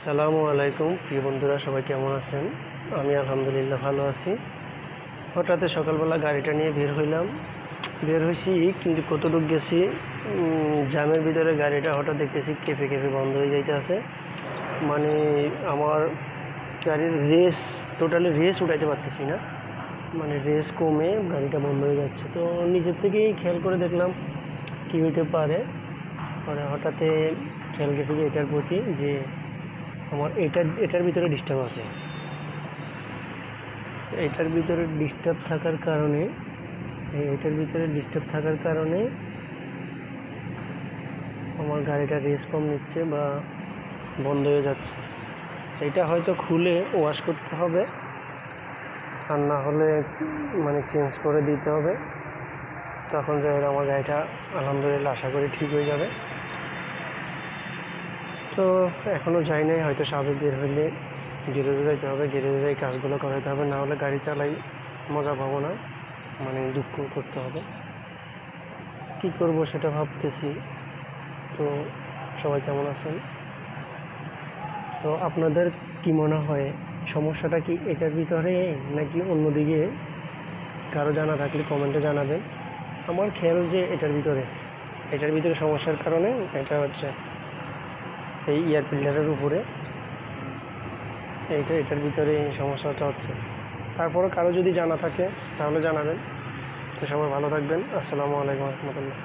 আসসালামু আলাইকুম প্রিয় বন্ধুরা, সবাই কেমন আছেন? আমি আলহামদুলিল্লাহ ভালো আছি। হঠাৎ সকালবেলা গাড়িটা নিয়ে বের হয়েছি, কিন্তু কতটুকু গেছি জ্যামের ভিতরে গাড়িটা হঠাৎ দেখতেছি কেঁপে কেঁপে বন্ধ হয়ে যাইতে আছে। মানে আমার গাড়ির টোটালি রেস উঠাইতে পারতেছি না, মানে রেস কমে গাড়িটা বন্ধ হয়ে যাচ্ছে। তো নিজের থেকেই খেয়াল করে দেখলাম কী হইতে পারে। মানে হঠাৎ খেয়াল গেছে যে এটার প্রতি যে আমার এটার ভিতরে ডিস্টার্ব আছে। এটার ভিতরে ডিস্টার্ব থাকার কারণে আমার গাড়িটা রেস কম নিচ্ছে বা বন্ধ হয়ে যাচ্ছে। এটা হয়তো খুলে ওয়াশ করতে হবে, আর না হলে মানে চেঞ্জ করে দিতে হবে। তখন যাই আমার গাড়িটা আলহামদুলিল্লাহ আশা করি ঠিক হয়ে যাবে। তো এখনও যাই নাই, হয়তো স্বাভাবিক বের হইলে গ্যারেজে যাইতে হবে, গ্যারেজে যাই কাজগুলো করাইতে হবে, না হলে গাড়ি চালাই মজা পাবো না, মানে দুঃখ করতে হবে। কি করব সেটা ভাবতেছি। তো সবাই কেমন আছেন? তো আপনাদের কি মনে হয় সমস্যাটা কি এটার ভিতরে নাকি অন্যদিকে? কারো জানা থাকলে কমেন্টে জানাবেন। আমার খেয়াল যে এটার ভিতরে সমস্যার কারণে এটা হচ্ছে এই এয়ার ফিল্টারের উপরে এটার ভিতরে সমস্যাটা হচ্ছে। তারপরও কারো যদি জানা থাকে তাহলে জানাবেন। তো সবাই ভালো থাকবেন। আসসালামু আলাইকুম রহমতুল্লাহ।